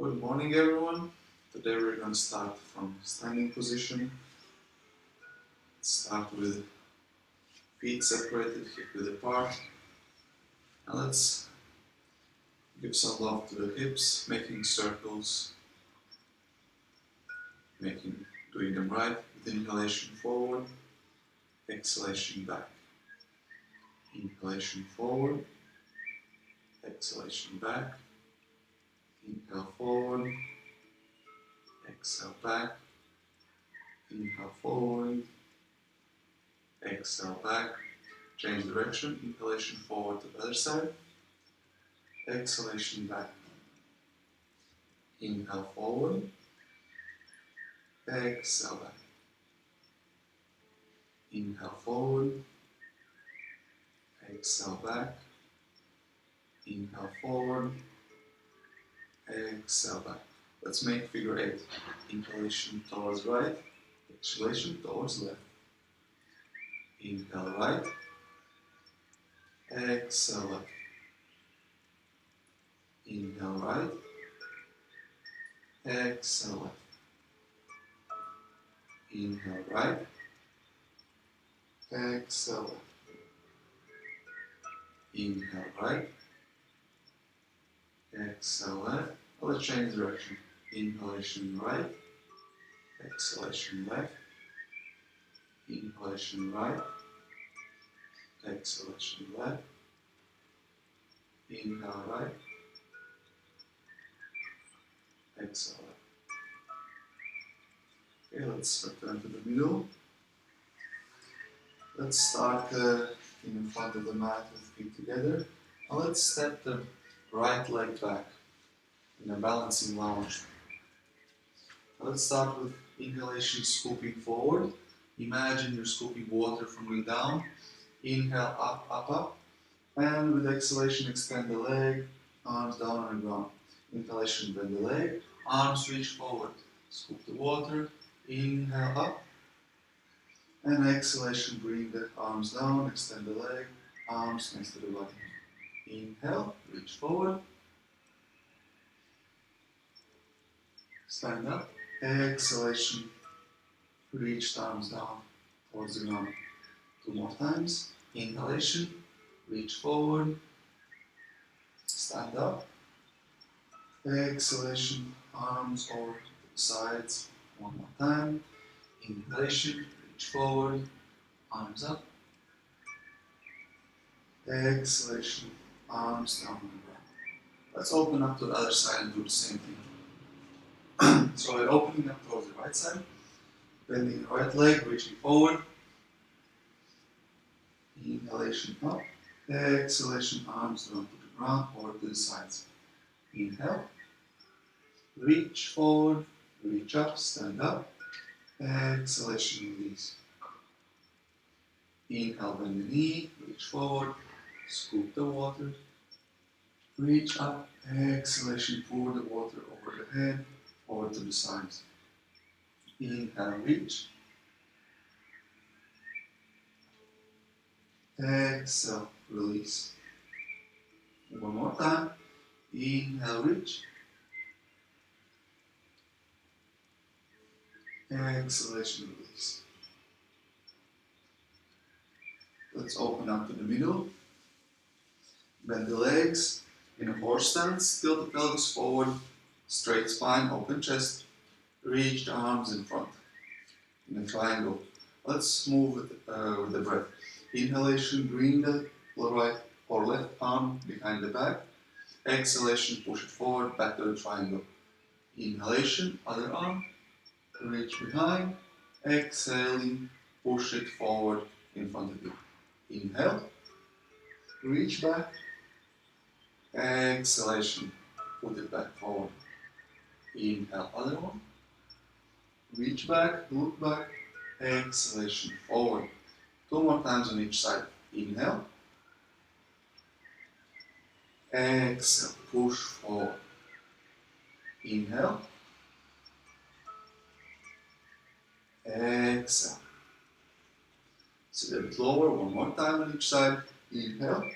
Good morning, everyone. Today we're going to start from standing position. Start with feet separated, hip width apart. Now let's give some love to the hips, making circles, doing them right. With inhalation forward, exhalation back. Inhalation forward, exhalation back. Inhale forward, exhale back. Inhale forward, exhale back. Change direction, inhalation forward to the other side. Exhalation back. Inhale forward. Exhale back. Inhale forward. Exhale back. Inhale forward. Exhale back. Let's make figure 8. Inhalation towards right. Exhalation towards left. Inhale right. Exhale left. Inhale right. Exhale left. Inhale right. Exhale left. Inhale right. Exhale left. Let's change direction. Inhalation right. Exhalation left. Inhalation right. Exhalation left. Inhale right. Exhale left. Okay, let's return to the middle. Let's start in front of the mat with feet together. Now let's step the right leg back in a balancing lunge. Now let's start with inhalation, scooping forward. Imagine you're scooping water from the down. Inhale, up, up, up. And with exhalation, extend the leg, arms down on the ground. Inhalation, bend the leg, arms reach forward. Scoop the water, inhale, up. And exhalation, bring the arms down, extend the leg, arms next to the body. Inhale, reach forward. Stand up. Exhalation, reach the arms down towards the ground. 2 more times. Inhalation, reach forward. Stand up. Exhalation, arms over the sides. 1 more time. Inhalation, reach forward. Arms up. Exhalation, arms down on the ground. Let's open up to the other side and do the same thing. So we're opening up towards the right side, bending the right leg, reaching forward. Inhalation up. Exhalation, arms down to the ground or to the sides. Inhale. Reach forward, reach up, stand up. Exhalation, release. Inhale, bend the knee, reach forward, scoop the water. Reach up. Exhalation, pour the water over the head, over to the sides. Inhale, reach. Exhale, release. 1 more time. Inhale, reach. Exhalation, release. Let's open up to the middle. Bend the legs in a horse stance. Tilt the pelvis forward. Straight spine, open chest. Reach the arms in front in a triangle. Let's move with the breath. Inhalation, bring the right or left arm behind the back. Exhalation, push it forward, back to the triangle. Inhalation, other arm, reach behind. Exhaling, push it forward in front of you. Inhale, reach back. Exhalation, put it back forward. Inhale, other one. Reach back, look back. Exhalation, forward. 2 more times on each side. Inhale. Exhale, push forward. Inhale. Exhale. Sit a bit lower, 1 more time on each side. Inhale.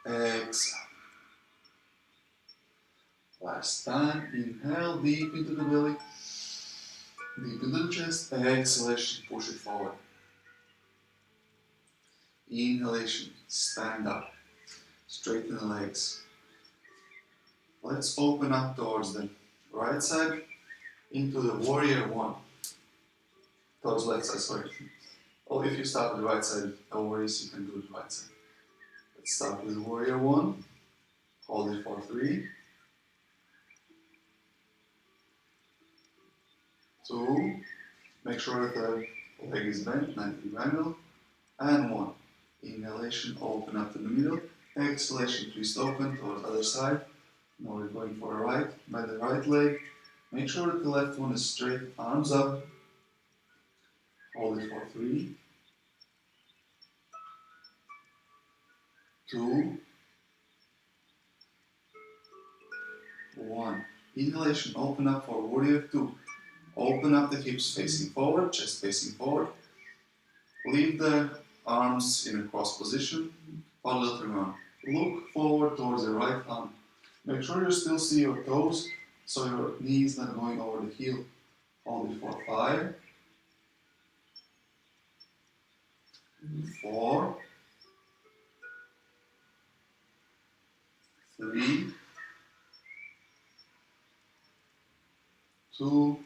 Exhale. Last time, inhale deep into the belly, deep into the chest, exhalation, push it forward. Inhalation, stand up, straighten the legs. Let's open up towards the right side into the warrior one. Towards left side, sorry. Or if you start with the right side, no worries, you can do the right side. Let's start with warrior one. Hold it for 3, 2, make sure that the leg is bent, 90 degree angle, and 1. Inhalation, open up to the middle. Exhalation, twist open towards the other side. Now we're going for a right, bend the right leg. Make sure that the left one is straight, arms up. Hold it for 3, 2, 1. Inhalation, open up for warrior 2. Open up the hips facing forward, chest facing forward. Leave the arms in a cross position, paddle around. Look forward towards the right arm. Make sure you still see your toes, so your knee is not going over the heel. Hold it for 5, 4, 3, 2,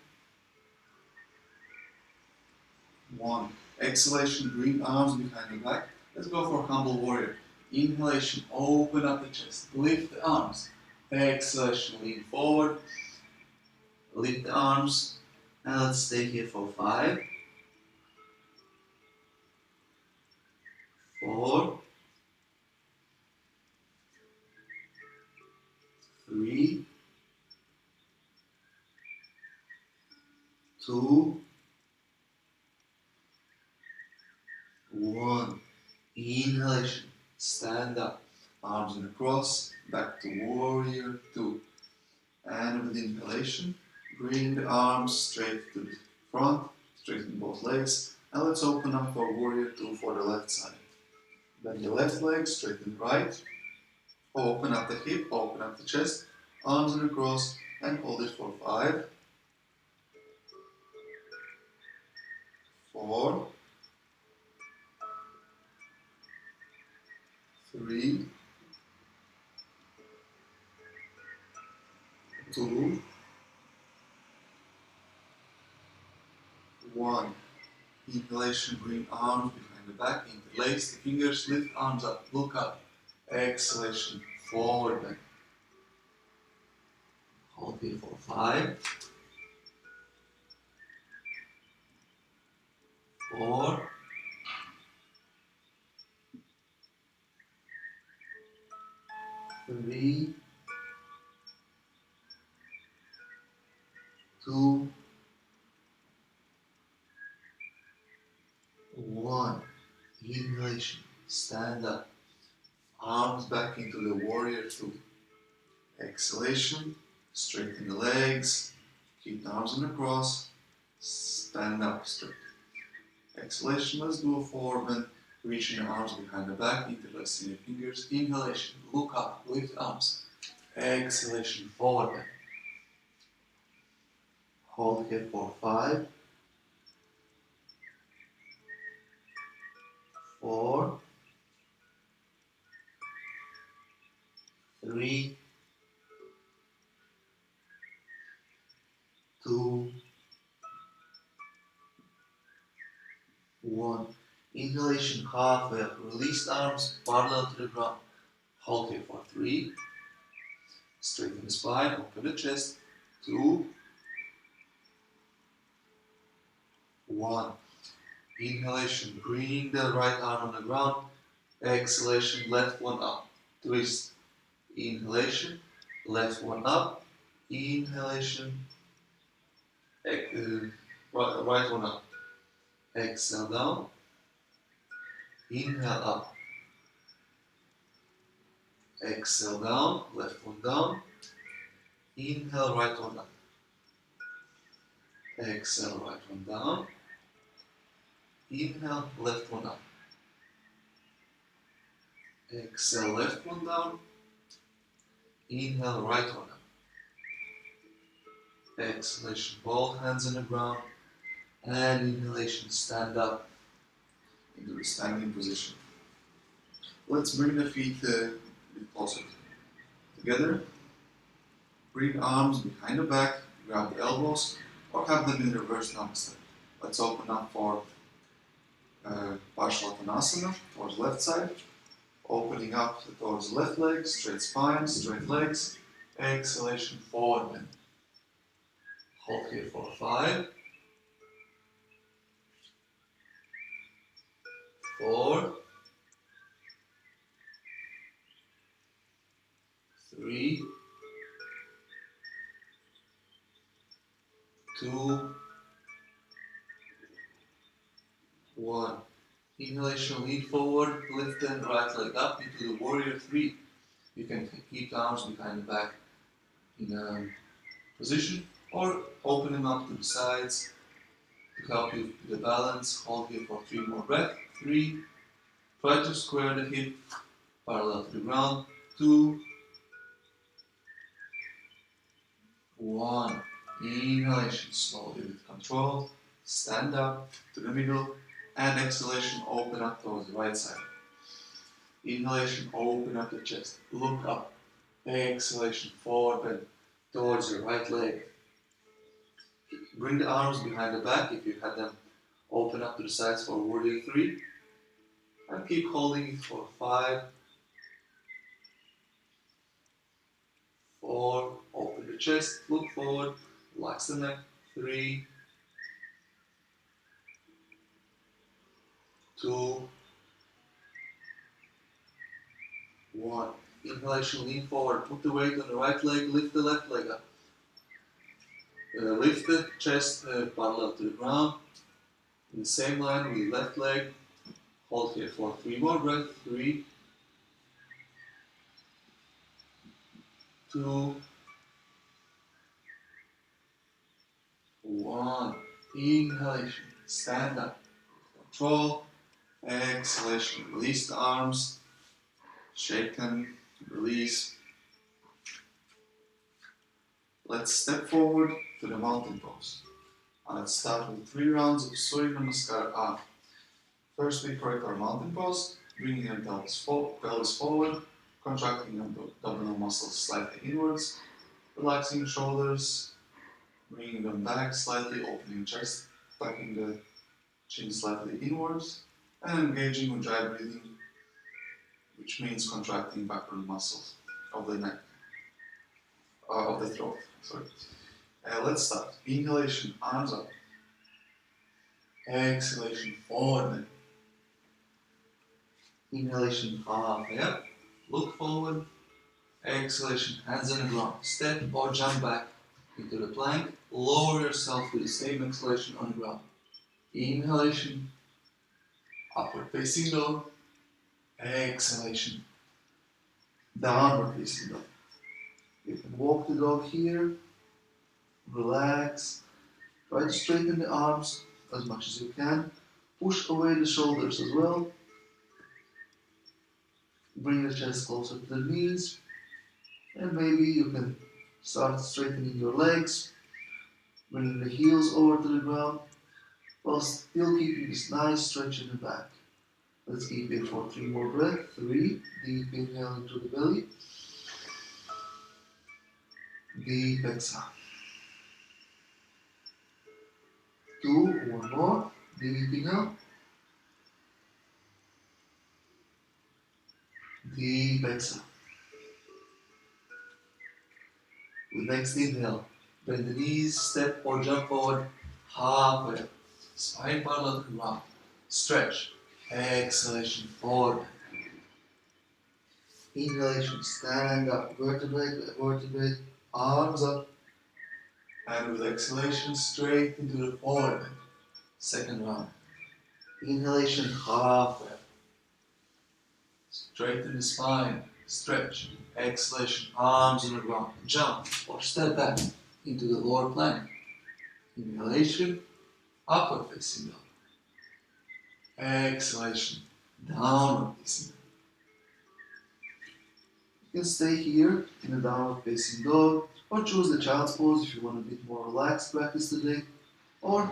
1. Exhalation, bring arms behind the back. Let's go for humble warrior. Inhalation, open up the chest, lift the arms. Exhalation, lean forward, lift the arms. And let's stay here for 5, 4, 3, 2, 1. Inhalation, stand up, arms in a cross, back to warrior 2. And with inhalation, bring the arms straight to the front, straighten both legs, and let's open up for warrior 2 for the left side. Bend the left leg, straighten the right, open up the hip, open up the chest, arms in a cross, and hold it for 5, 4, 3, 2, 1. Inhalation, bring arms behind the back, interlace the fingers, lift arms up, look up. Exhalation, forward bend. Hold here for 5, 4, 3, 2, 1. Inhalation, stand up. Arms back into the warrior 2. Exhalation, straighten the legs, keep the arms in the cross, stand up straight. Exhalation, let's do a forward bend, reaching the arms behind the back, interlacing the fingers. Inhalation, look up, lift arms. Exhalation, forward bend. Hold here for 5, 4, 3, 2, 1. Inhalation, halfway up. Release the arms parallel to the ground. Hold here for 3. Straighten the spine, open the chest. 2, 1. Inhalation, bring the right arm on the ground. Exhalation, left one up. Twist. Inhalation, left one up. Inhalation, right one up. Exhale down. Inhale up. Exhale down, left one down. Inhale, right one up. Exhale, right one down. Inhale, left one up. Exhale, left one down. Inhale, right one up. Exhalation, both hands on the ground. And inhalation, stand up into the standing position. Let's bring the feet a bit closer together. Bring arms behind the back, grab the elbows, or have them in reverse namaste. Let's open up for Parsvatanasana towards left side. Opening up towards left leg, straight spine, straight legs. Exhalation, forward bend. Hold here for 5, 4, 3, 2, 1. Inhalation, lean forward, lift the right leg up into the warrior 3. You can keep the arms behind the back in a position or open them up to the sides to help you with the balance. Hold here for 3 more breaths. 3. Try to square the hip parallel to the ground. 2, 1. Inhalation, slowly with control. Stand up to the middle. And exhalation, open up towards the right side. Inhalation, open up the chest. Look up. Exhalation, forward bend towards your right leg. Bring the arms behind the back if you had them open up to the sides for warrior 3. And keep holding it for 5, 4, open the chest, look forward, relax the neck. 3, 2, 1. Inhalation, lean forward, put the weight on the right leg, lift the left leg up. Lift the chest parallel to the ground. In the same line with the left leg. Hold here for 3 more breaths. 3, 2, 1. Inhalation, stand up. Control. Exhalation, release the arms. Shake them, release. Let's step forward to the mountain pose. And let's start with 3 rounds of Surya Namaskar arm. First, we correct our mountain pose, bringing the pelvis forward, contracting abdominal muscles slightly inwards, relaxing shoulders, bringing them back slightly, opening chest, tucking the chin slightly inwards, and engaging Ujjayi breathing, which means contracting backward muscles of the neck, of the throat. Sorry. Let's start. Inhalation, arms up. Exhalation, forward bend. Inhalation, halfway up. Look forward. Exhalation, hands on the ground. Step or jump back into the plank. Lower yourself with the same exhalation on the ground. Inhalation, upward facing dog. Exhalation, downward facing dog. You can walk the dog here. Relax. Try to straighten the arms as much as you can. Push away the shoulders as well. Bring the chest closer to the knees. And maybe you can start straightening your legs. Bringing the heels over to the ground. While still keeping this nice stretch in the back. Let's keep it for 3 more breaths. 3. Deep inhale into the belly. Deep exhale. 2, 1 more. Deep inhale. Deep exhale. With next inhale, bend the knees, step or jump forward, halfway. Spine parallel to the ground. Stretch. Exhalation, forward. Inhalation, stand up, vertebrae by vertebrae, arms up. And with exhalation, straight into the forward bend. Second round. Inhalation, halfway. Straighten the spine, stretch. Exhalation, arms on the ground. Jump or step back into the lower plank. Inhalation, upward facing dog. Exhalation, downward facing dog. You can stay here in the downward facing dog or choose the child's pose if you want a bit more relaxed practice today, or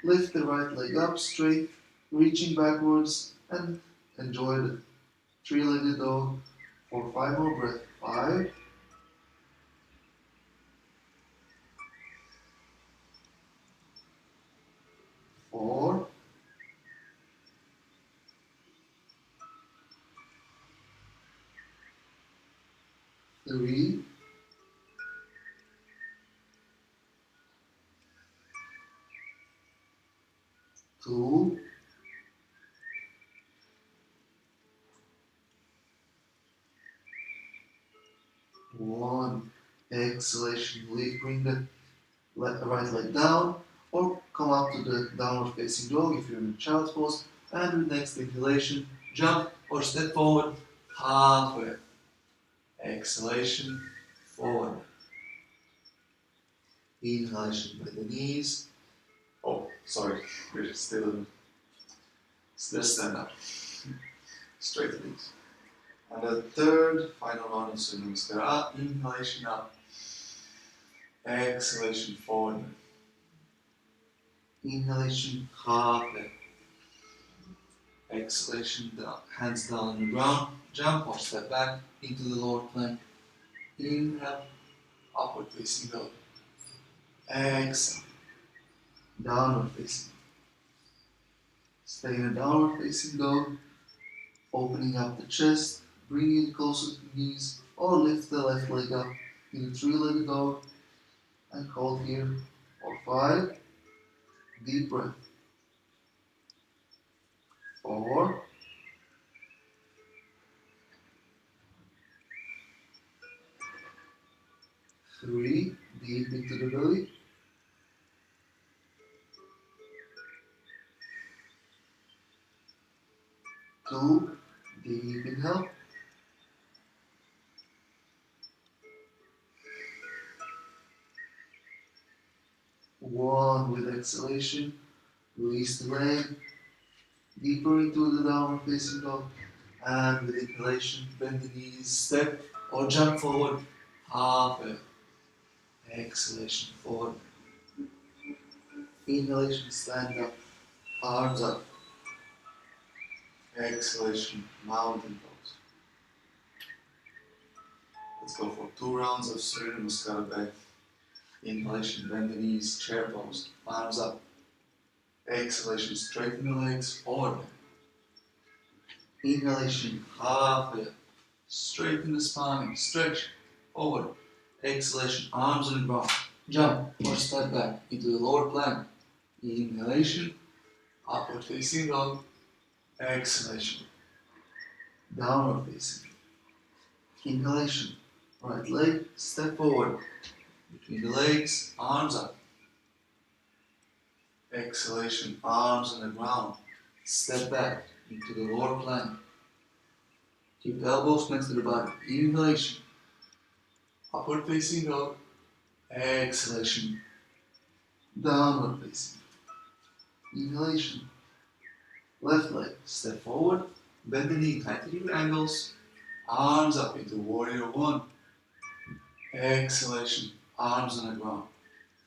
lift the right leg up straight, reaching backwards, and enjoy the three-legged dog for 5 more breaths. 5, 4, 3, 2, 1. Exhalation. Bring the right leg down, or come up to the downward facing dog if you're in child's pose, and with next inhalation, jump or step forward halfway. Exhalation, forward. Inhalation by the knees. Oh, sorry, we're still stand up. Straight knees. And the third final round of Surya Namaskar. Up, inhalation up. Exhalation forward. Inhalation halfway. Exhalation down, hands down on the ground. Jump or step back into the lower plank. Inhale, upward facing dog. Exhale, downward facing. Stay in a downward facing dog, opening up the chest, bringing it closer to the knees, or lift the left leg up in a three-legged dog and hold here for 5. Deep breath. 4, 3, deep into the belly. 2, deep inhale. 1, with exhalation, release the leg, deeper into the downward facing dog, and with inhalation, bend the knees, step or jump forward, halfway. Exhalation, forward. Inhalation, stand up, arms up. Exhalation, mountain pose. Let's go for 2 rounds of Surya Namaskar back. Inhalation, bend the knees, chair pose, arms up. Exhalation, straighten the legs, forward. Inhalation, halfway. Straighten the spine, stretch, forward. Exhalation, arms on the ground. Jump or step back into the lower plank. Inhalation, upward facing dog. Exhalation, downward facing. Inhalation, right leg, step forward. Between the legs, arms up. Exhalation, arms on the ground. Step back into the lower plank. Keep the elbows next to the body. Inhalation, upward facing dog. Exhalation, downward facing. Inhalation, left leg, step forward. Bend the knee, 90 degree angles. Arms up into warrior 1. Exhalation, arms on the ground.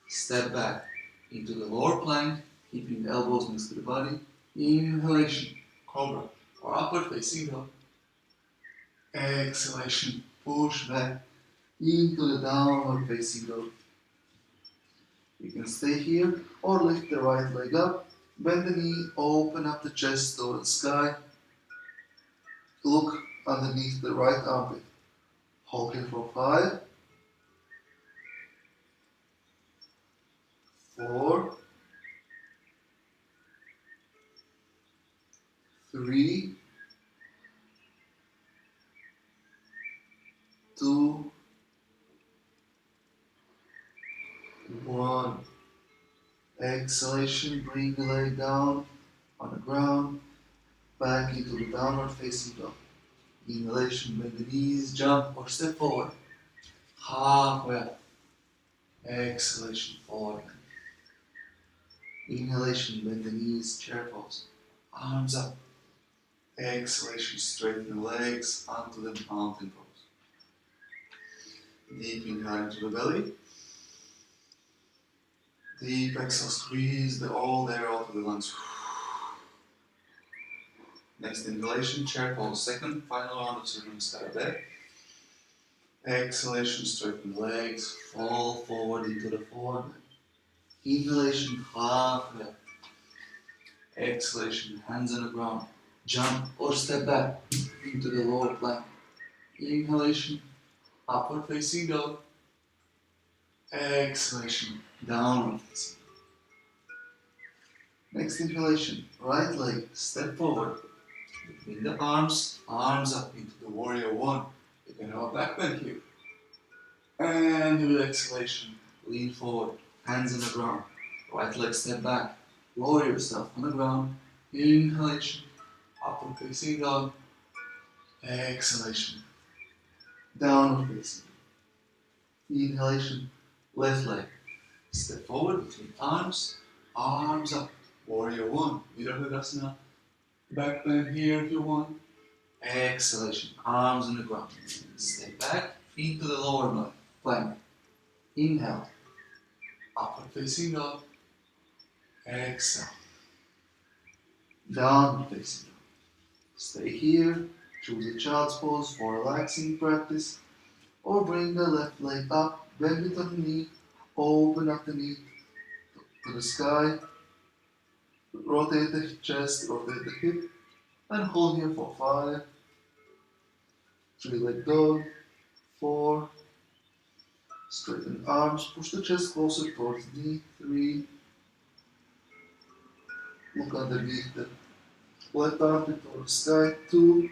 Step back into the lower plank, keeping the elbows next to the body. Inhalation, cobra or upward facing dog. Exhalation, push back into the downward facing dog. You can stay here or lift the right leg up, bend the knee, open up the chest toward the sky. Look underneath the right armpit. Hold here for 5, 4, 3, 2, 1. Exhalation, bring the leg down on the ground, back into the downward facing dog. Inhalation, bend the knees, jump or step forward. Halfway up. Exhalation, forward. Inhalation, bend the knees, chair pose. Arms up. Exhalation, straighten the legs onto the mountain pose. Deep inhale into the belly. Deep exhale, squeeze all the air out of the lungs. Next inhalation, chair pose. Second, final round of Surya Namaskara. Exhalation, straighten legs, fall forward into the forward. Inhalation, half left. Exhalation, hands on the ground. Jump or step back into the lower plank. Inhalation, upward facing dog. Exhalation, downward facing dog. Next inhalation, right leg, step forward. Between the arms up into the warrior one. You can have a back bend here. And with exhalation, lean forward, hands on the ground. Right leg step back. Lower yourself on the ground. Inhalation, upward facing dog. Exhalation, downward facing dog. Inhalation, left leg. Step forward between arms up. Warrior one. Virabhadrasana. Back bend here if you want. Exhalation, arms on the ground. Step back into the lower plank. Inhale, upward facing dog. Exhale, downward facing dog. Stay here, choose a child's pose for relaxing practice, or bring the left leg up, bend it on the knee, open up the knee to the sky, rotate the chest, rotate the hip, and hold here for 5, 3-leg dog, 4, straighten arms, push the chest closer towards the knee, 3, look underneath the left armpit towards the sky, 2,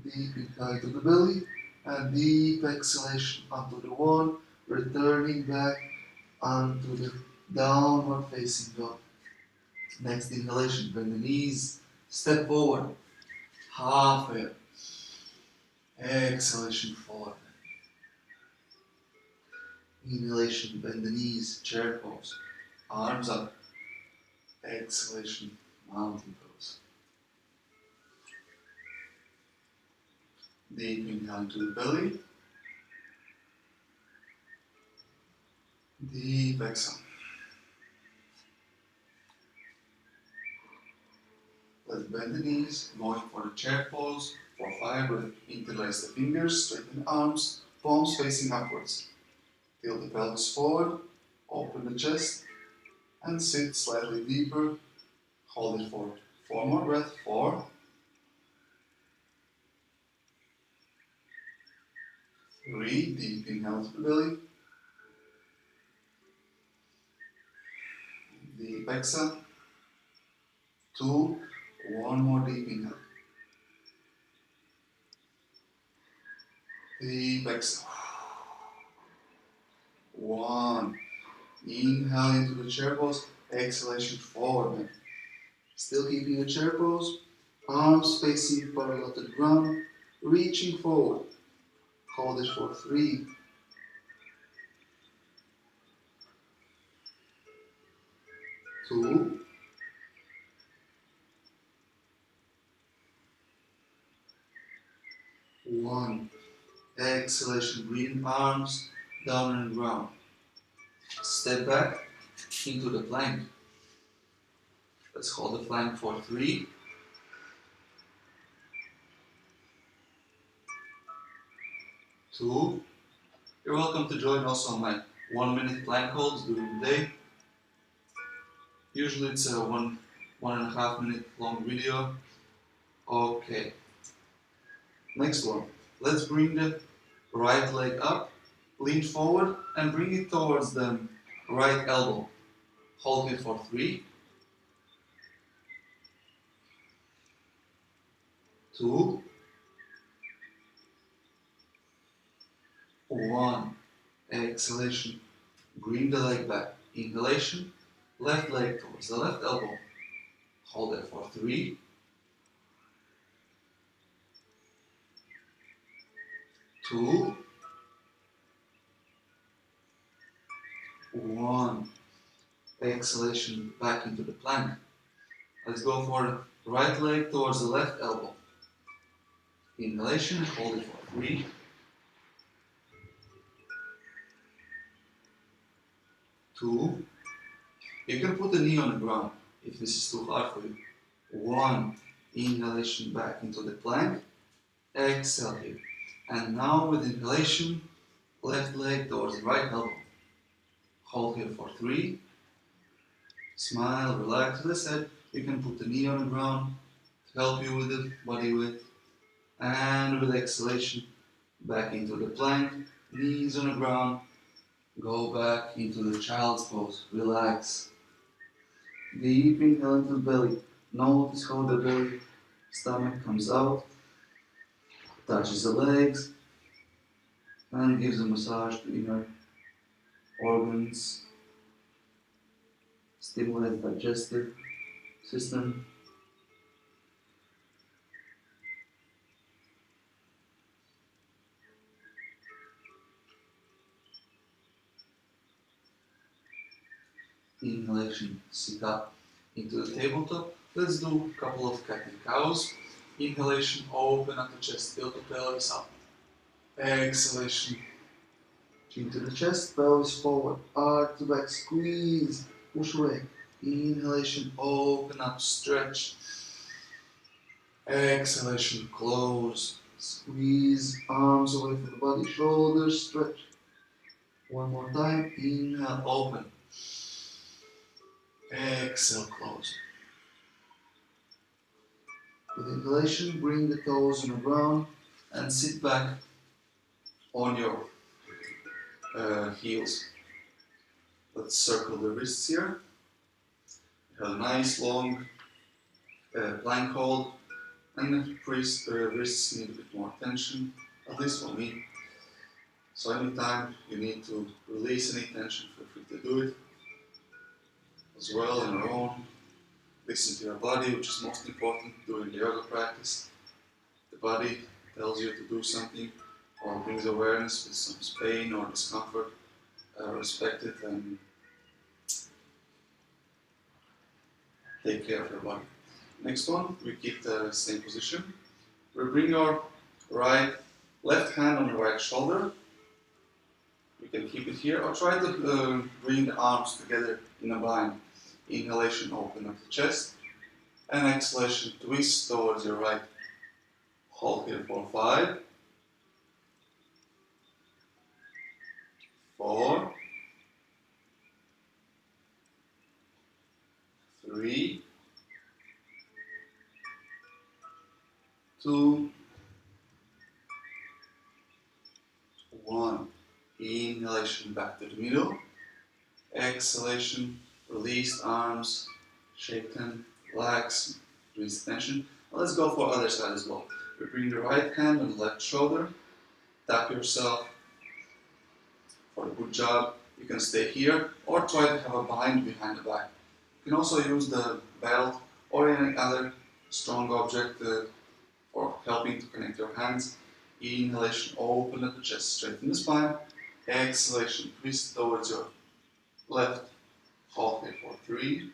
deep inhale to the belly, and deep exhalation onto the 1, returning back onto the downward facing dog. Next inhalation, bend the knees, step forward, halfway. Exhalation, forward. Inhalation, bend the knees, chair pose, arms up. Exhalation, mountain pose. Deep inhale into the belly. Deep exhale. Let's bend the knees, going for the chair pose. For 5 breaths, interlace the fingers, straighten arms, palms facing upwards. Tilt the pelvis forward, open the chest, and sit slightly deeper. Hold it for 4 more breaths. 4, 3, deep inhale to the belly. Deep exhale. 2, 1 more deep inhale. Deep exhale. 1. Inhale into the chair pose. Exhalation forward bend. Still keeping the chair pose. Arms facing parallel to the ground. Reaching forward. Hold it for 3, 2, 1. Exhalation. Bring arms down on the ground. Step back into the plank. Let's hold the plank for 3, 2. You're welcome to join also on my 1-minute plank holds during the day. Usually it's a 1.5 minute long video. Okay. Next one. Let's bring the right leg up, lean forward, and bring it towards the right elbow. Hold it for 3, 2, 1. Exhalation. Bring the leg back. Inhalation. Left leg towards the left elbow. Hold it for 3, 2, 1. Exhalation back into the plank. Let's go for right leg towards the left elbow. Inhalation, hold it for 3, 2. You can put the knee on the ground if this is too hard for you. 1. Inhalation back into the plank. Exhale here. And now with inhalation, left leg towards the right elbow. Hold here for 3. Smile, relax. As I said, you can put the knee on the ground to help you with the body weight. And with exhalation, back into the plank, knees on the ground. Go back into the child's pose. Relax. Deep inhale into the belly. Notice how the belly, stomach comes out, touches the legs, and gives a massage to inner organs, stimulates digestive system. Inhalation, sit up into the tabletop. Let's do a couple of cat and cows. Inhalation, open up the chest, build the pelvis up. Exhalation, chin to the chest, pelvis forward, arch to back, squeeze, push away. Inhalation, open up, stretch. Exhalation, close, squeeze, arms away from the body, shoulders, stretch. One more time, inhale, open. Exhale, close. With inhalation, bring the toes on the ground and sit back on your heels. Let's circle the wrists here. Have a nice long plank hold, and the wrists need a bit more tension, at least for me. So anytime you need to release any tension, feel free to do it as well on your own. Listen to your body, which is most important during the yoga practice. The body tells you to do something or brings awareness with some pain or discomfort. Respect it and take care of your body. Next one, we keep the same position. We bring our left hand on the right shoulder. You can keep it here or try to bring the arms together in a bind. Inhalation, open up the chest. And exhalation, twist towards your right. Hold here for 5, 4, 3, 2, 1. Inhalation back to the middle. Exhalation, release arms, shake them, relax, release tension. Now let's go for other side as well. We bring the right hand on the left shoulder, tap yourself for a good job. You can stay here or try to have a bind behind the back. You can also use the belt or any other strong object for helping to connect your hands. Inhalation, open up the chest, straighten the spine. Exhalation, twist towards your left. Hold here for 3.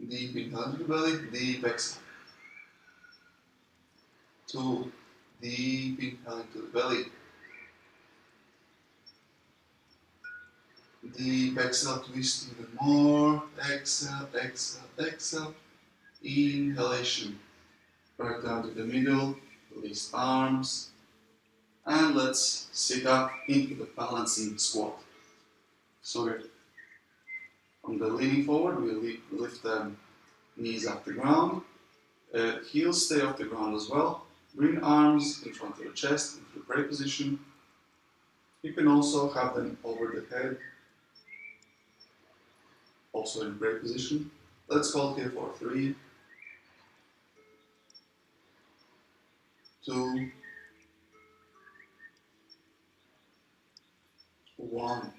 Deep inhale into the belly, deep exhale. 2. Deep inhale into the belly. Deep exhale, twist even more. Exhale, exhale, exhale. Inhalation. Right down to the middle, release arms. And let's sit up into the balancing squat. So from the leaning forward, we lift the knees off the ground. Heels stay off the ground as well. Bring arms in front of the chest into the prayer position. You can also have them over the head, also in prayer position. Let's hold here for 3, 2, 1.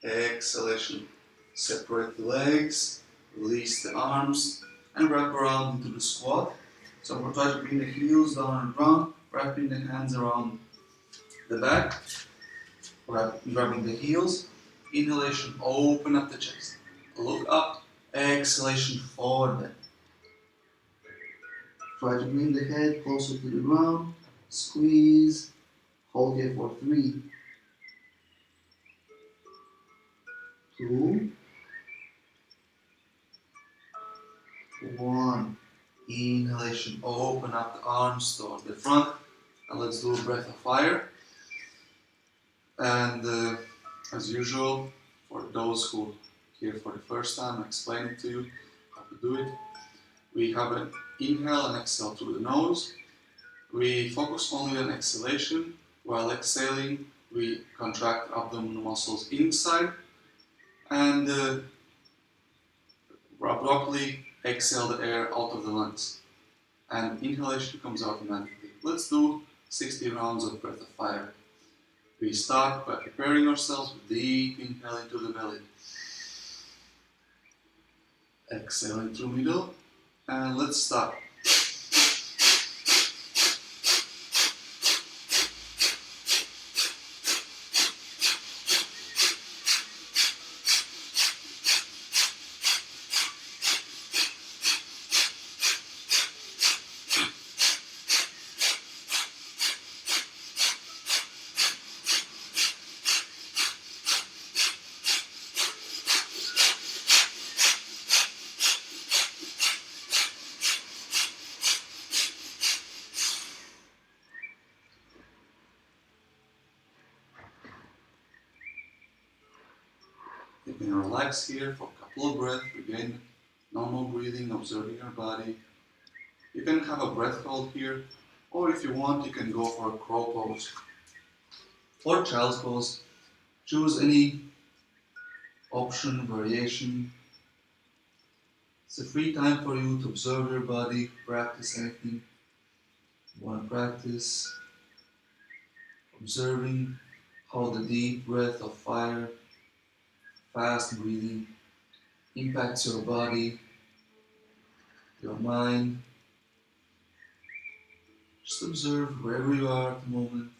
Exhalation. Separate the legs, release the arms, and wrap around into the squat. So we're trying to bring the heels down on the ground, wrapping the hands around the back, grabbing the heels. Inhalation, open up the chest. Look up. Exhalation, forward bend. Try to bring the head closer to the ground. Squeeze. Hold here for 3, 2, 1. Inhalation, open up the arms toward the front, and let's do a breath of fire. And as usual, for those who here for the first time, I explain it to you how to do it. We have an inhale and exhale through the nose. We focus only on exhalation. While exhaling, we contract abdominal muscles inside and abruptly exhale the air out of the lungs. And inhalation comes automatically. Let's do 60 rounds of breath of fire. We start by preparing ourselves with deep inhale into the belly. Exhaling through middle, and let's start. You can relax here for a couple of breaths, again, normal breathing, observing your body. You can have a breath hold here, or if you want, you can go for a crow pose or child's pose. Choose any option, variation. It's a free time for you to observe your body, practice anything you want to practice. Observing how the deep breath of fire, fast breathing, impacts your body, your mind. Just observe wherever you are at the moment.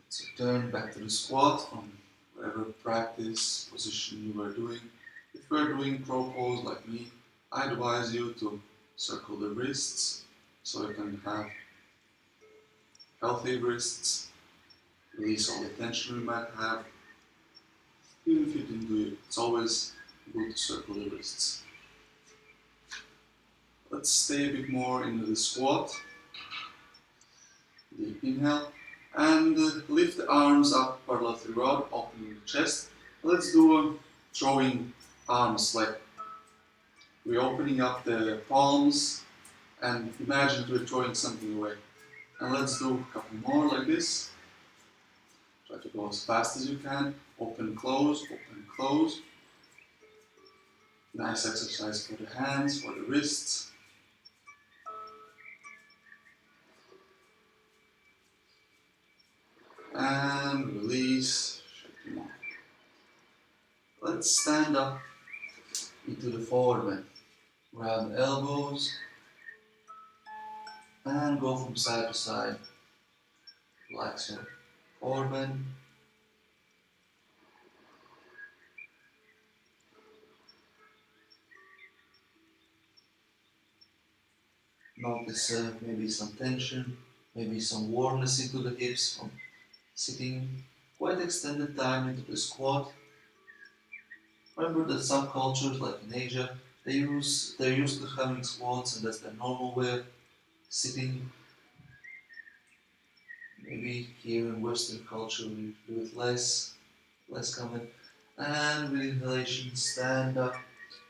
Let's return back to the squat from whatever practice position you were doing. If you are doing crow pose like me, I advise you to circle the wrists so you can have healthy wrists, release all the tension you might have. Even if you didn't do it, it's always good to circle the wrists. Let's stay a bit more into the squat. Deep inhale. And lift the arms up parallel throughout, opening the chest. Let's do a throwing arms, like we're opening up the palms and imagine we're throwing something away. And let's do a couple more like this. Try to go as fast as you can. Open, close, open, close. Nice exercise for the hands, for the wrists. And release. Let's stand up into the forward bend. Grab the elbows and go from side to side. Relax your forward bend. Notice maybe some tension, maybe some warmness into the hips from sitting quite extended time into the squat. Remember that some cultures, like in Asia, they're used to having squats, and that's their normal way of sitting. Maybe here in Western culture we do it less common. And with inhalation, stand up,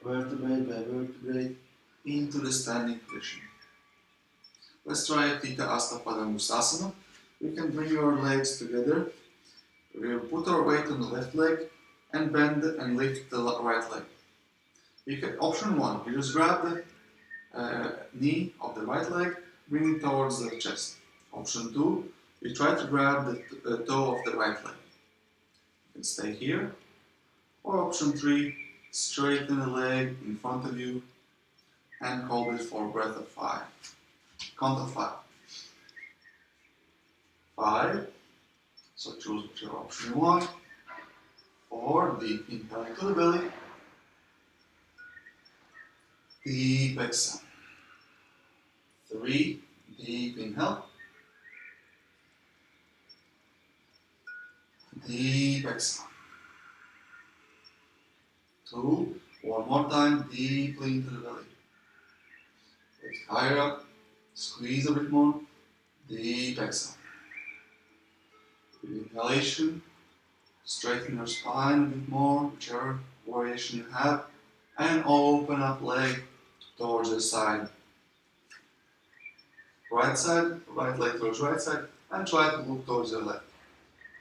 vertebrae by vertebrae, into the standing position. Let's try Theta Asta Padangusthasana. We can bring our legs together. We'll put our weight on the left leg and bend and lift the right leg. You can, option 1, you just grab the knee of the right leg, bring it towards the chest. Option 2, you try to grab the toe of the right leg. You can stay here. Or option 3, straighten the leg in front of you and hold it for a breath of 5. Count of 5. 5. So choose whichever option you want. 4. Deep inhale into the belly. Deep exhale. 3. Deep inhale. Deep exhale. 2. One more time, deeply into the belly. Lift higher up. Squeeze a bit more. Deep exhale. With inhalation, straighten your spine a bit more, whichever variation you have, and open up leg towards the side. Right side, right leg towards right side, and try to look towards your left.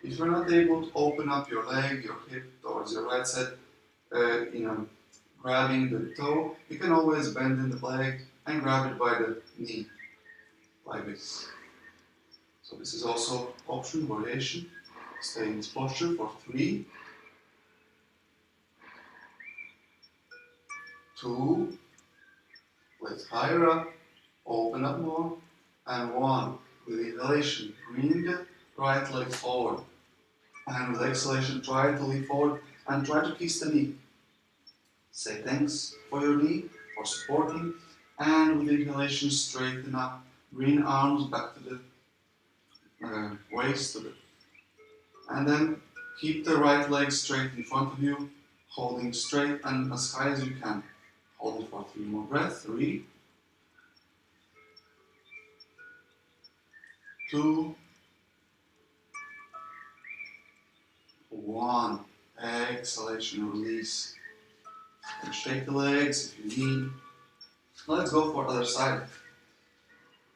If you're not able to open up your leg, your hip towards your right side, grabbing the toe, you can always bend in the leg and grab it by the knee, like this. So this is also option, variation. Stay in this posture for 3, 2, lift higher up, open up more, and 1. With inhalation, bring the right leg forward. And with exhalation, try to lean forward and try to kiss the knee. Say thanks for your knee, for supporting, and with inhalation, straighten up. Bring arms back to the waist, and then keep the right leg straight in front of you, holding straight and as high as you can. Hold it for 3 more breaths. 3, 2, 1. Exhalation, release. And shake the legs if you need. Let's go for other side.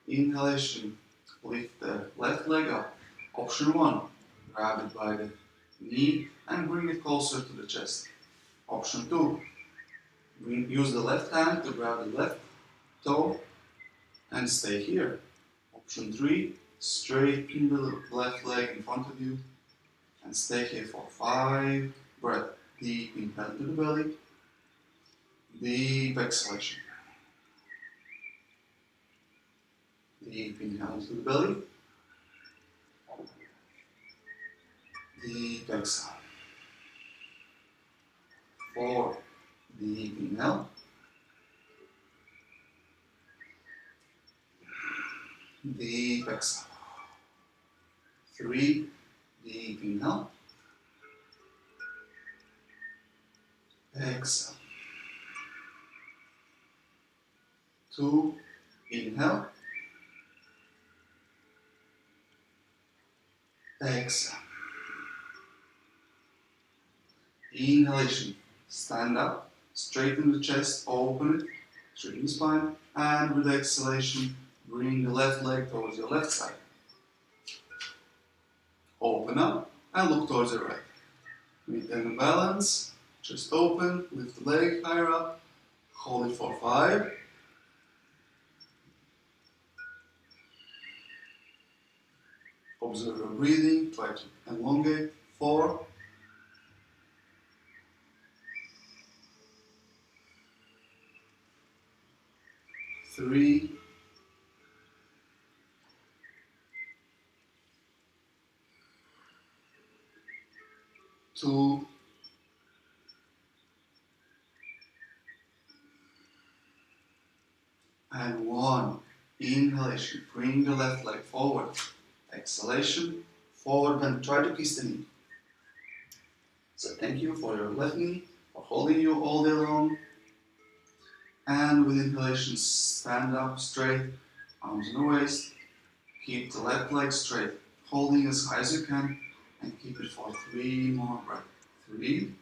Inhalation, lift the left leg up. Option 1, grab it by the knee and bring it closer to the chest. Option 2, use the left hand to grab the left toe and stay here. Option 3, straighten the left leg in front of you and stay here for 5 breaths. Deep inhale to the belly, deep exhalation. Deep inhale to the belly, deep exhale. 4, deep inhale, deep exhale. 3, deep inhale, exhale. 2, inhale, exhale. Inhalation, stand up, straighten the chest, open it, straighten the spine, and with exhalation, bring the left leg towards your left side. Open up and look towards the right. Maintain the balance, chest open, lift the leg higher up, hold it for 5. Observe your breathing, try to elongate. 4, 3, 2, and 1. Inhalation, bring the left leg forward. Exhalation, forward bend, try to kiss the knee. So thank you for your left knee, for holding you all day long. And with inhalation, stand up straight, arms in the waist. Keep the left leg straight, holding as high as you can, and keep it for 3 more breaths. 3,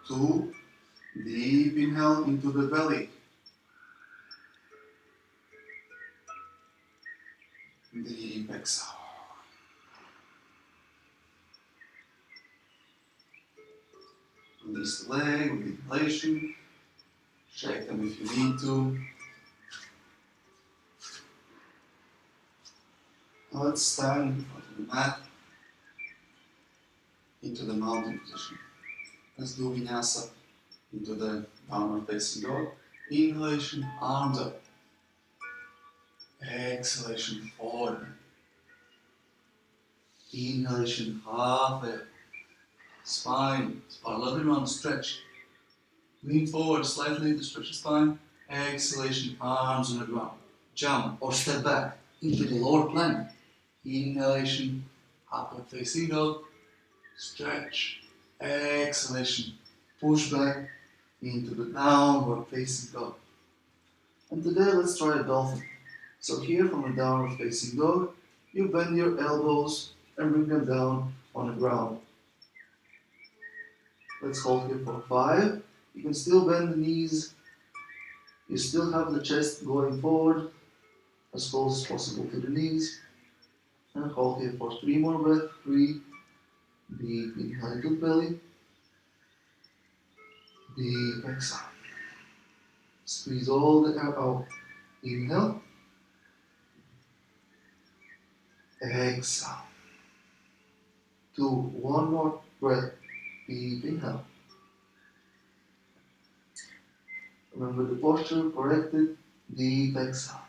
2, deep inhale into the belly. Deep exhale. Release the leg with inhalation. Shake them if you need to. Now let's stand in front of the mat into the mountain position. Let's do vinyasa into the downward facing dog. Inhalation, arms up. Exhalation, forward. Inhalation, halfway up. spine, a little bit around, stretch. Lean forward slightly to stretch the spine. Exhalation, arms on the ground. Jump or step back into the lower plank. Inhalation, upward facing dog. Stretch. Exhalation, push back into the downward facing dog. And today let's try a dolphin. So here from a downward facing dog, you bend your elbows and bring them down on the ground. Let's hold here for 5. You can still bend the knees. You still have the chest going forward as close as possible to the knees. And hold here for 3 more breaths. 3. Deep inhale into the belly. Deep exhale. Squeeze all the air out. Inhale. Exhale. 2. One more breath. Deep inhale. Remember the posture, corrected. Deep exhale.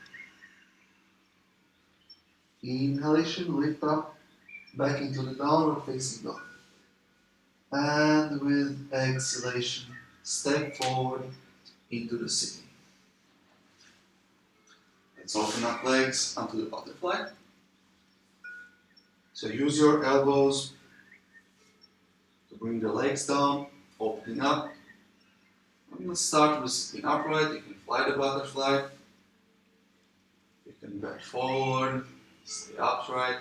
Inhalation, lift up, back into the downward facing dog. And with exhalation, step forward into the sitting. Let's open up legs onto the butterfly. So use your elbows to bring the legs down, opening up. And let's start with sitting upright. You can fly the butterfly. You can bend forward, stay upright.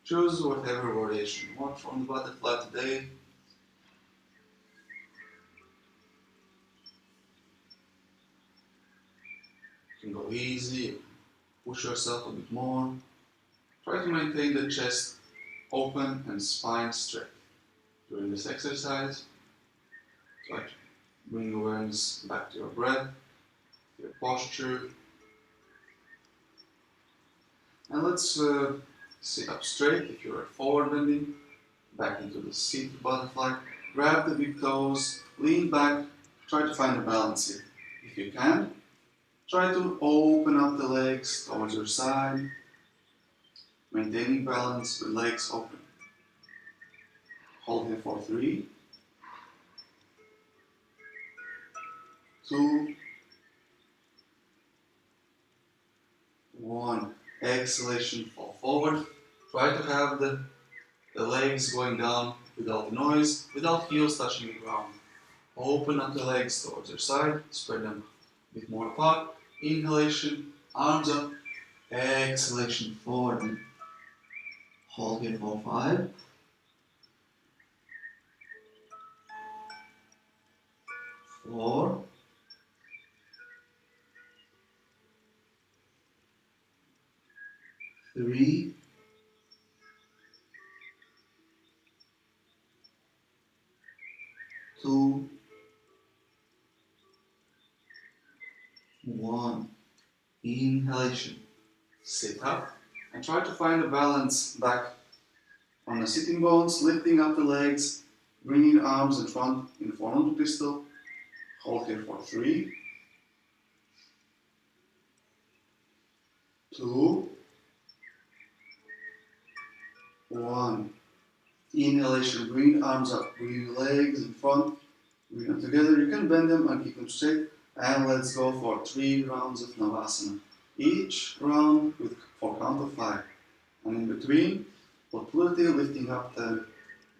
Choose whatever variation you want from the butterfly today. You can go easy, push yourself a bit more. Try to maintain the chest open and spine straight. During this exercise, try to bring awareness back to your breath, your posture. And let's sit up straight if you're forward bending, back into the seated butterfly. Grab the big toes, lean back, try to find a balance here. If you can, try to open up the legs towards your side, maintaining balance with legs open. Hold here for 3, 2, 1. Exhalation, fall forward. Try to have the legs going down without noise, without heels touching the ground. Open up the legs towards your side, spread them a bit more apart. Inhalation, arms up. Exhalation, forward. Hold here for 5, 4, 3, 2, 1. Inhalation. Sit up and try to find a balance back on the sitting bones, lifting up the legs, bringing arms in front in form of a pistol. Hold here for 3, 2, 1. Inhalation, bring arms up, bring legs in front, bring them together. You can bend them and keep them straight. And let's go for 3 rounds of Navasana. Each round for count of 5. And in between, motility, lifting up the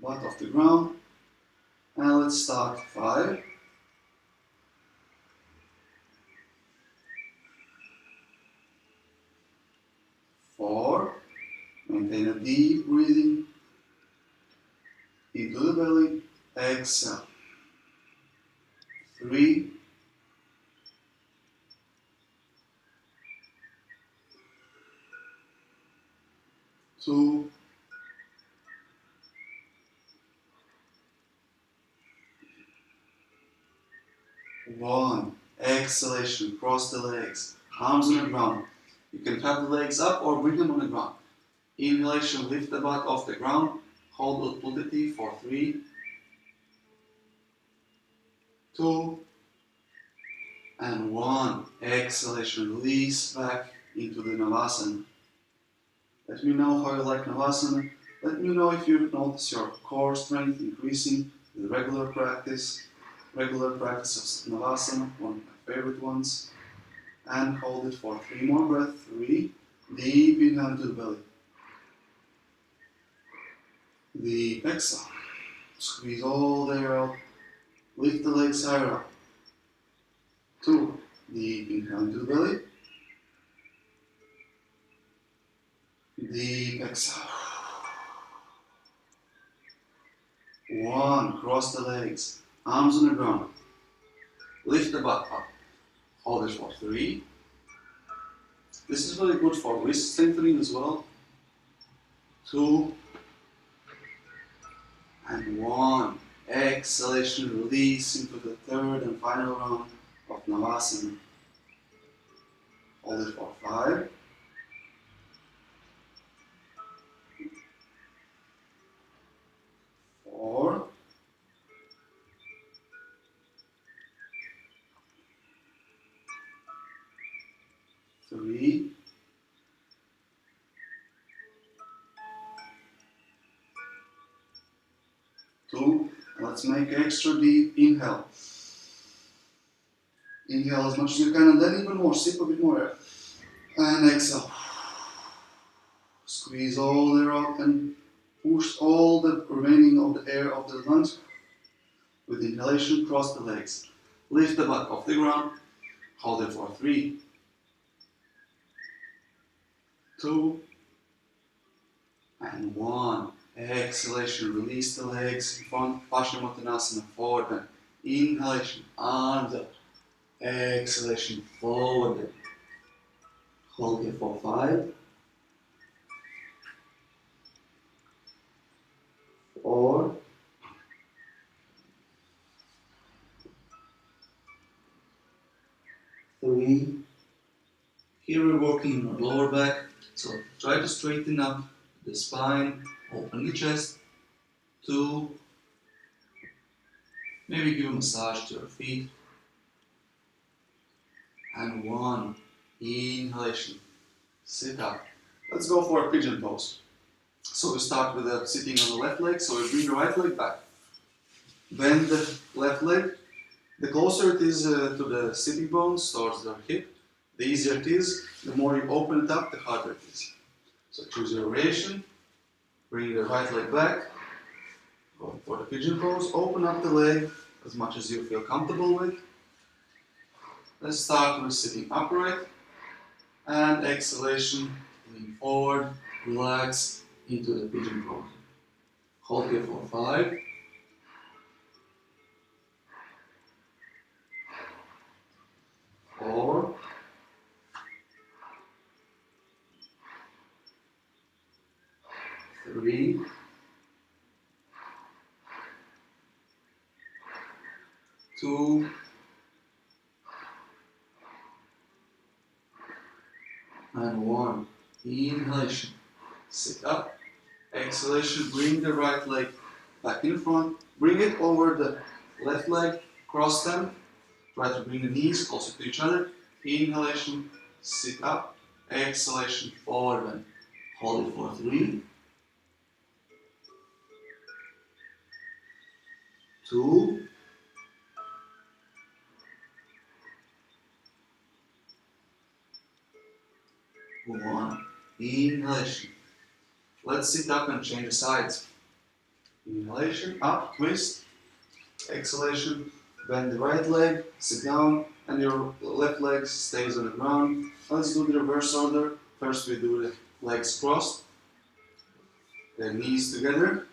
butt off the ground. And let's start 5, 4, maintain a deep breathing into the belly, exhale. 3, 2, 1. Exhalation, cross the legs, arms on the ground. You can have the legs up or bring them on the ground. Inhalation, lift the butt off the ground. Hold Utputati for 3, 2, and 1. Exhalation, release back into the Navasana. Let me know how you like Navasana. Let me know if you notice your core strength increasing with regular practice. Regular practice of Navasana, one of my favorite ones. And hold it for 3 more breaths. 3. Deep inhale into the belly. Deep exhale. Squeeze all the air out. Lift the legs higher up. 2. Deep inhale into the belly. Deep exhale. 1. Cross the legs. Arms on the ground. Lift the butt up. Hold it for 3. This is really good for wrist strengthening as well. 2. And 1. Exhalation, release into the third and final round of Navasana. Hold it for 5. 4. 3. 2. Let's make extra deep inhale. Inhale as much as you can and then even more, sip a bit more air. And exhale. Squeeze all the air out and push all the remaining of the air of the lungs. With inhalation, cross the legs. Lift the butt off the ground. Hold it for 3. 2. And 1. Exhalation, release the legs in front, Paschimottanasana, forward bend. Inhalation, arms up. Exhalation, forward bend. Hold it for 5. 4. 3. Here we're working on lower back, so try to straighten up the spine, open the chest. 2. Maybe give a massage to your feet. And 1. Inhalation. Sit up. Let's go for a pigeon pose. So we start with sitting on the left leg, so we bring the right leg back. Bend the left leg. The closer it is to the sitting bones, towards the hip, the easier it is. The more you open it up, the harder it is. So choose your variation. Bring the right leg back. Go for the pigeon pose. Open up the leg as much as you feel comfortable with. Let's start with sitting upright. And exhalation, lean forward, relax into the pigeon pose. Hold here for 5. 4. 3. 2. And 1. Inhalation. Sit up. Exhalation. Bring the right leg back in front. Bring it over the left leg. Cross them. Try to bring the knees closer to each other. Inhalation. Sit up. Exhalation. Forward bend. Hold it for 3. 2. 1. Inhalation. Let's sit up and change the sides. Inhalation, up, twist. Exhalation, bend the right leg, sit down, and your left leg stays on the ground. Let's do the reverse order. First we do the legs crossed, the knees together.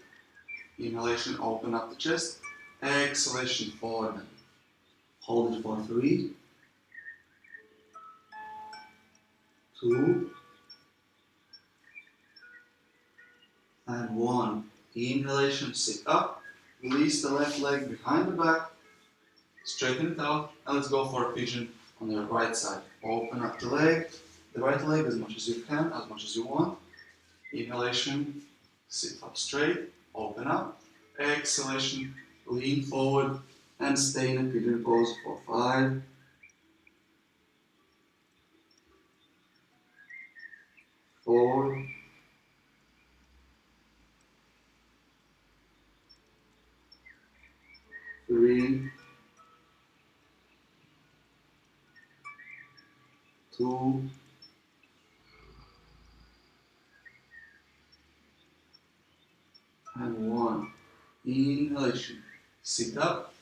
Inhalation, open up the chest. Exhalation, forward. Hold it for 3. 2. And 1. Inhalation, sit up. Release the left leg behind the back. Straighten it out. And let's go for a pigeon on the right side. Open up the leg, the right leg as much as you can, as much as you want. Inhalation, sit up straight, open up. Exhalation, lean forward and stay in a pigeon pose for 5. 4. 3, 2, and 1. Inhalation. Sit up,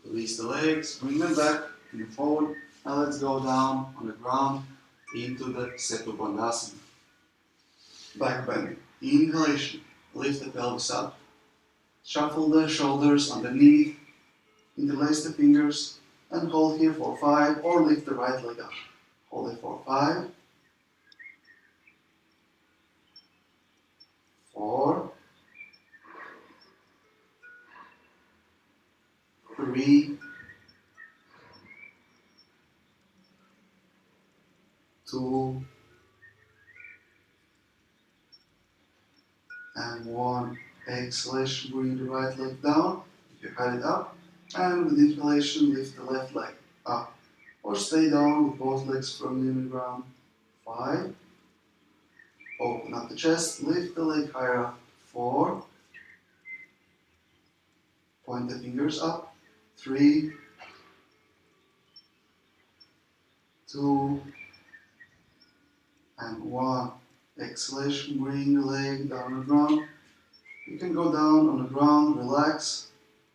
release the legs, bring them back and forward. Now let's go down on the ground into the Setu Bandhasana. Back bend. Inhalation. Lift the pelvis up. Shuffle the shoulders underneath. Interlace the fingers and hold here for 5 or lift the right leg up. Hold it for 5, 4, 3, 2, and 1. Exhalation, bring the right leg down. If you had it up, and with inhalation, lift the left leg up. Or stay down with both legs firmly on the ground. 5. Open up the chest, lift the leg higher up. 4. Point the fingers up. 3, 2, and 1. Exhalation, bring the leg down on the ground. You can go down on the ground, relax,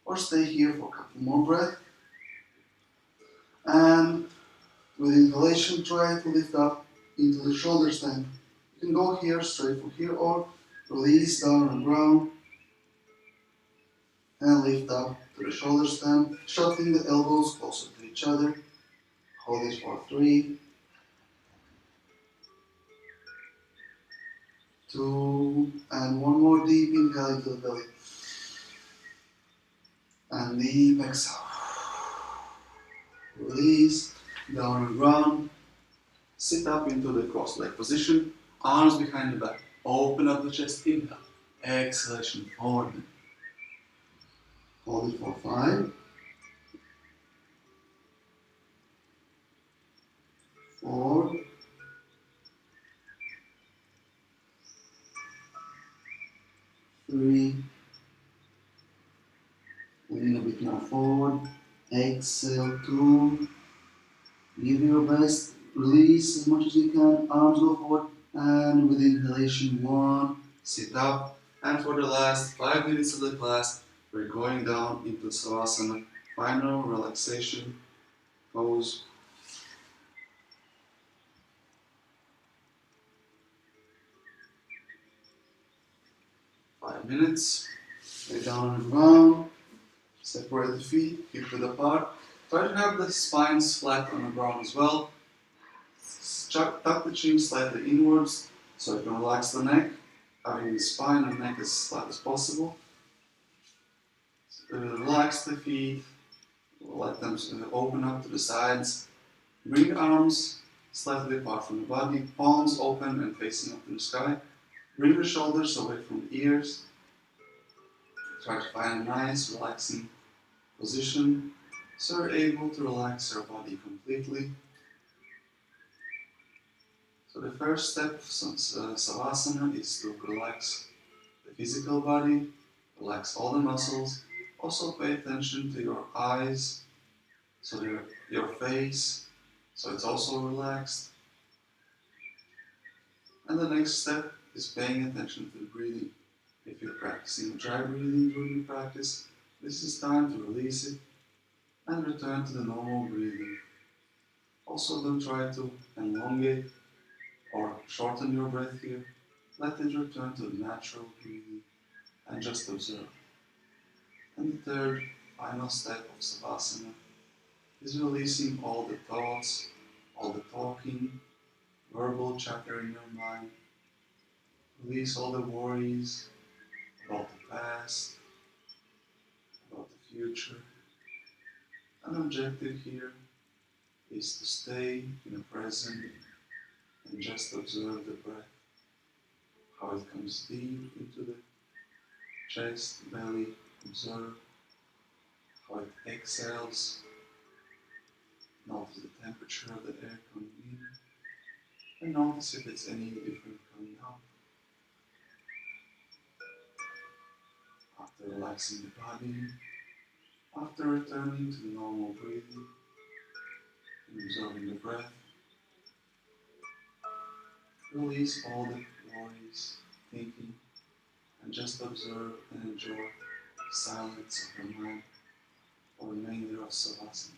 or stay here for a couple more breaths. And with inhalation, try to lift up into the shoulder stand. You can go here, straight from here, or release down on the ground and lift up to the shoulder stand, shuffling the elbows closer to each other. Hold it for 3, 2, and one more deep inhale into the belly. And deep exhale. Release, down on the ground. Sit up into the cross leg position, arms behind the back. Open up the chest, inhale. Exhalation, forward. Hold it for 5, 4, 3, lean a bit more forward. Exhale, 2, give your best. Release as much as you can. Arms go forward. And with inhalation, 1, sit up. And for the last 5 minutes of the class, we're going down into Savasana, final relaxation pose. 5 minutes. Lay down on the ground. Separate the feet, hip width apart. Try to have the spines flat on the ground as well. Tuck the chin slightly inwards so you can relax the neck, having the spine and neck as flat as possible. Relax the feet, let them open up to the sides. Bring arms slightly apart from the body, palms open and facing up to the sky. Bring the shoulders away from the ears. Try to find a nice, relaxing position so you're able to relax your body completely. So the first step of Savasana is to relax the physical body, relax all the muscles. Also pay attention to your eyes, so your face, so it's also relaxed. And the next step is paying attention to the breathing. If you're practicing dry breathing during the practice, this is time to release it and return to the normal breathing. Also don't try to elongate or shorten your breath here. Let it return to the natural breathing and just observe. And the third, final step of Savasana is releasing all the thoughts, all the talking, verbal chatter in your mind. Release all the worries about the past, about the future. An objective here is to stay in the present and just observe the breath, how it comes deep into the chest, belly. Observe how it exhales. Notice the temperature of the air coming in, and notice if it's any different coming out. After relaxing the body, After returning to the normal breathing and observing the breath, release all the worries, thinking, and just observe and enjoy the silence of your mind for the remainder of Savasana.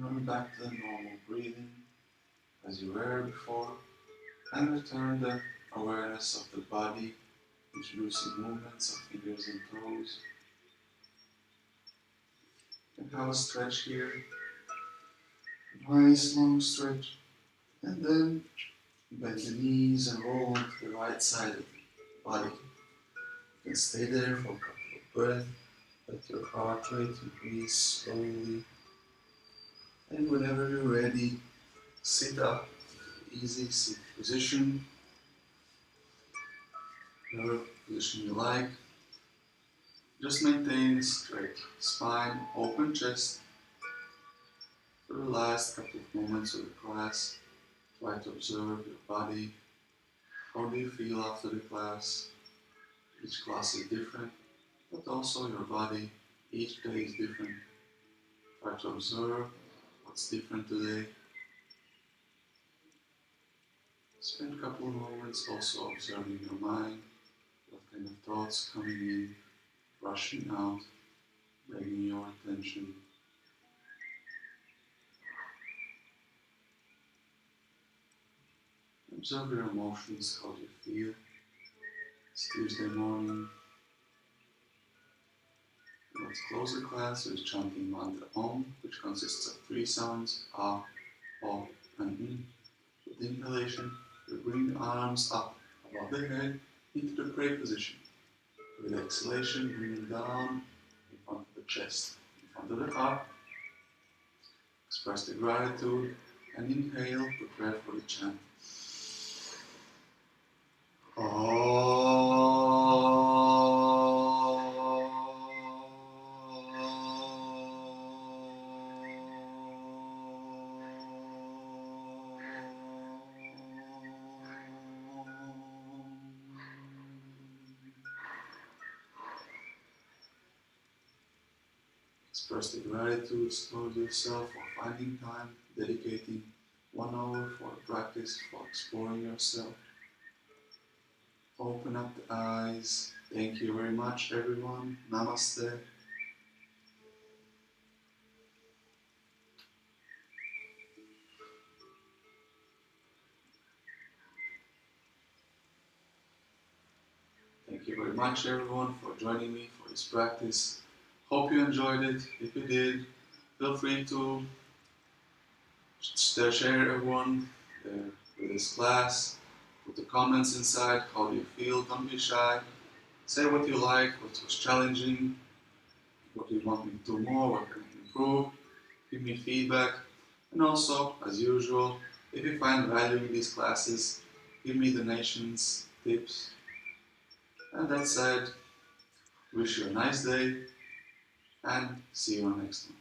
Return back to the normal breathing as you were before, and return the awareness of the body, introducing movements of fingers and toes. And have a stretch here, nice long stretch, and then bend the knees and roll onto the right side of the body. You can stay there for a couple of breaths, let your heart rate increase slowly, and whenever you're ready, sit up, easy sit position, whatever position you like. Just maintain a straight spine, open chest. For the last couple of moments of the class, try to observe your body. How do you feel after the class? Each class is different, but also your body. Each day is different. Try to observe what's different today. Spend a couple of moments also observing your mind, what kind of thoughts coming in, rushing out, begging your attention. Observe your emotions, how do you feel? It's Tuesday morning. Let's close the class with chanting mantra Om, which consists of 3 sounds, A, O, and N. With inhalation, you bring the arms up above the head into the pray position. With exhalation, bring them down in front of the chest, in front of the heart. Express the gratitude and inhale, prepare for the chant. Om. Express the gratitude toward yourself for finding time, dedicating 1 hour for practice, for exploring yourself. Open up the eyes. Thank you very much, everyone. Namaste. Thank you very much, everyone, for joining me for this practice. Hope you enjoyed it. If you did, feel free to share everyone with this class. Put the comments inside. How do you feel? Don't be shy. Say what you like, what was challenging, what you want me to do more, what can I improve. Give me feedback. And also, as usual, if you find value in these classes, give me donations, tips. And that said, wish you a nice day and see you on next one.